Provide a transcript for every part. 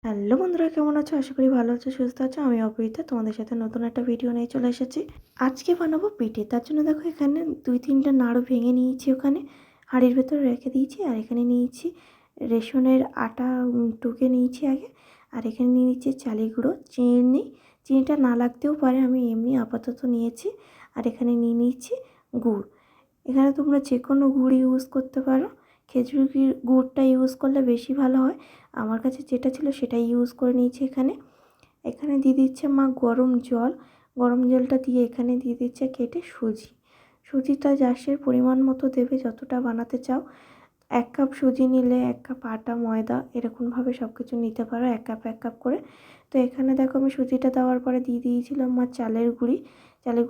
Hello বন্ধুরা, কেমন আছো? আশা করি ভালো আছো, সুস্থ আছো। আমি অপরিতা তোমাদের সাথে নতুন একটা ভিডিও নিয়ে চলে এসেছি। আজকে বানাবো পিঠে। তার জন্য দেখো এখানে 2-3টা নাড়ু ভেঙে নিয়েছি, ওখানে হাঁড়ির ভেতরে রেখে দিয়েছি। আর এখানে নিয়েছি রেশনের আটা, টুকে নিয়েছি আগে। আর এখানে নিয়ে নিচ্ছি চালের গুঁড়ো, চিনিটা না লাগতেও পারে, আমি এমনি আপাতত নিয়েছি। আর এখানে নিয়ে নিচ্ছি গুড়। এখানে তোমরা যে কোনো গুড় ইউজ করতে পারো, খেজুর গুড়টা ইউজ করলে বেশি ভালো হয়। আমার কাছে যেটা ছিল সেটাই ইউজ করে নিয়েছি। এখানে দিয়ে দিচ্ছে মা গরম জল। গরম জলটা দিয়ে এখানে দিয়ে দিচ্ছে কেটে সুজিটা জাসের পরিমাণ মতো দেবে, যতটা বানাতে চাও। 1 কাপ সুজি নিলে 1 কাপ আটা, ময়দা এরকমভাবে সব কিছু নিতে পারো, 1 কাপ করে। তো এখানে দেখো আমি সুজিটা দেওয়ার পরে দিয়ে দিয়েছিলাম মা চালের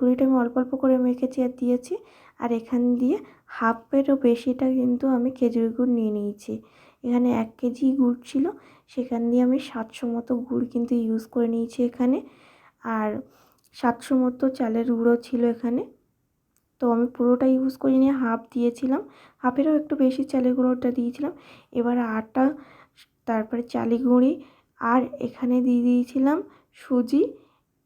গুঁড়িটা আমি অল্প অল্প করে মেখেছি আর দিয়েছি। আর এখান দিয়ে হাফেরও বেশিটা কিন্তু আমি খেজুর গুড় নিয়ে নিয়েছি। এখানে 1 কেজি গুড় ছিল, সেখান দিয়ে আমি 700 মতো গুড় কিন্তু ইউজ করে নিয়েছি এখানে। আর 700 মতো চালের গুঁড়ো ছিল এখানে। তো আমি পুরোটা ইউজ করিনি, হাফ দিয়েছিলাম, হাফেরও একটু বেশি চালের গুঁড়োটা দিয়েছিলাম। এবার আটা, তারপরে চালের গুঁড়ি, আর এখানে দিয়ে দিয়েছিলাম সুজি,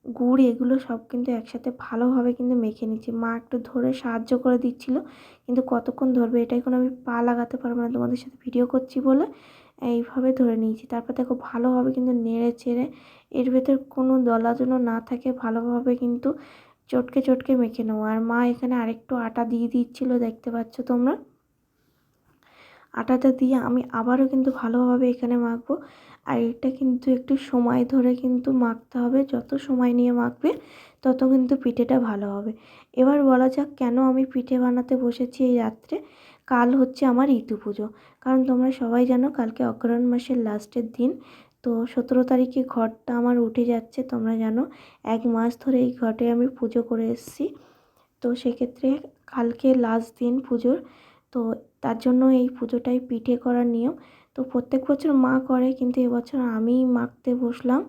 গুড়, এগুলো সব কিন্তু একসাথে ভালোভাবে কিন্তু মেখে নিচ্ছি। মা একটু ধরে সাহায্য করে দিচ্ছিল, কিন্তু কতক্ষণ ধরবে এটা এখন আমি পা লাগাতে পারবো না তোমাদের সাথে ভিডিও করছি বলে, এইভাবে ধরে নিয়েছি। তারপর দেখো ভালোভাবে কিন্তু নেড়ে চেড়ে, এর ভেতর কোনো দলা যেন না থাকে, ভালোভাবে কিন্তু চটকে মেখে নেবো। আর মা এখানে আরেকটু আটা দিয়ে দিচ্ছিলো, দেখতে পাচ্ছ তোমরা। আটাটা দিয়ে আমি আবারও কিন্তু ভালোভাবে এখানে মাখবো। আর এটা কিন্তু একটু সময় ধরে কিন্তু মাখতে হবে, যত সময় নিয়ে মাখবে তত কিন্তু পিঠেটা ভালো হবে। এবার বলা যাক কেন আমি পিঠে বানাতে বসেছি এই রাত্রে। কাল হচ্ছে আমার ঋতু পুজো, কারণ তোমরা সবাই জানো কালকে অগ্রহায়ণ মাসের লাস্টের দিন। তো 17 তারিখে ঘটটা আমার উঠে যাচ্ছে, তোমরা জানো 1 মাস ধরে এই ঘটে আমি পুজো করে এসেছি। তো সেক্ষেত্রে কালকে লাস্ট দিন পুজোর। তো তার জন্য এই পুজোটাই পিঠে করার নিয়ম। তো প্রত্যেক বছর মা করে, কিন্তু এবছর আমিই মাখতে বসলাম।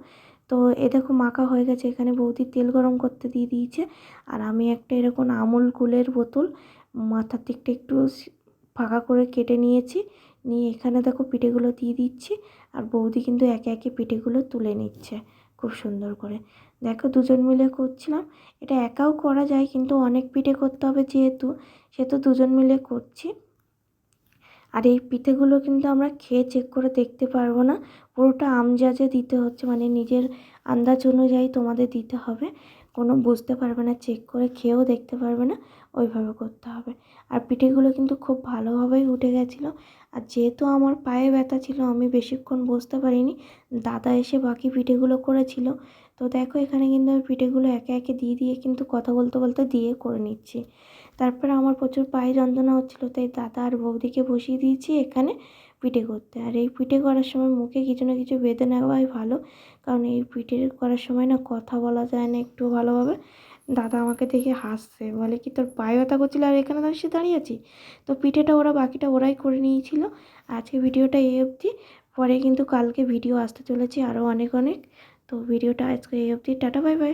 তো এ দেখো মাখা হয়ে গেছে, এখানে বৌদি তেল গরম করতে দিয়ে দিয়েছে। আর আমি একটা এরকম আমুল কুলের বোতল মাথার দিকটা একটু ফাঁকা করে কেটে নিয়েছি। নিয়ে এখানে দেখো পিঠেগুলো দিয়ে দিচ্ছি। আর বৌদি কিন্তু একে একে পিঠেগুলো তুলে নিচ্ছে খুব সুন্দর করে। দেখো দুজন মিলে করছিলাম। এটা একাও করা যায়, কিন্তু অনেক পিঠে করতে হবে যেহেতু, সেহেতু দুজন মিলে করছি। আর এই পিঠেগুলো কিন্তু আমরা খেয়ে চেক করে দেখতে পারবো না, পুরোটা আমজাজে দিতে হচ্ছে, মানে নিজের আন্দাজ অনুযায়ী তোমাদের দিতে হবে। কোনো বুঝতে পারবে না, চেক করে খেয়েও দেখতে পারবে না, ওইভাবে করতে হবে। আর পিঠেগুলো কিন্তু খুব ভালোভাবেই উঠে গেছিলো। আর যেহেতু আমার পায়ে ব্যথা ছিল, আমি বেশিক্ষণ বসতে পারিনি, দাদা এসে বাকি পিঠেগুলো করেছিল। তো দেখো এখানে কিন্তু আমি পিঠেগুলো একে একে দিয়ে কিন্তু কথা বলতে বলতে দিয়ে করে নিচ্ছি। তারপরে আমার প্রচুর পায়ে যন্ত্রণা হচ্ছিলো, তাই দাদা আর বৌদিকে বসিয়ে দিয়েছি এখানে পিঠে করতে। আর এই পিঠে করার সময় মুখে কিছু না কিছু বেঁধে নেওয়াই ভালো, কারণ এই পিঠে করার সময় না কথা বলা যায় না একটু ভালোভাবে। দাদা আমাকে দেখে হাসছে, বলে কি তোর পায়ে ব্যথা করছিল আর এখানে দাঁড়িয়ে আছি। তো পিঠেটা বাকিটা ওরাই করে নিয়েছিল। আজকে ভিডিওটা এই অবধি, পরে কিন্তু কালকে ভিডিও আসতে চলেছে আরও অনেক। তো ভিডিওটা আজকে এই অবধি, টাটা বাই বাই।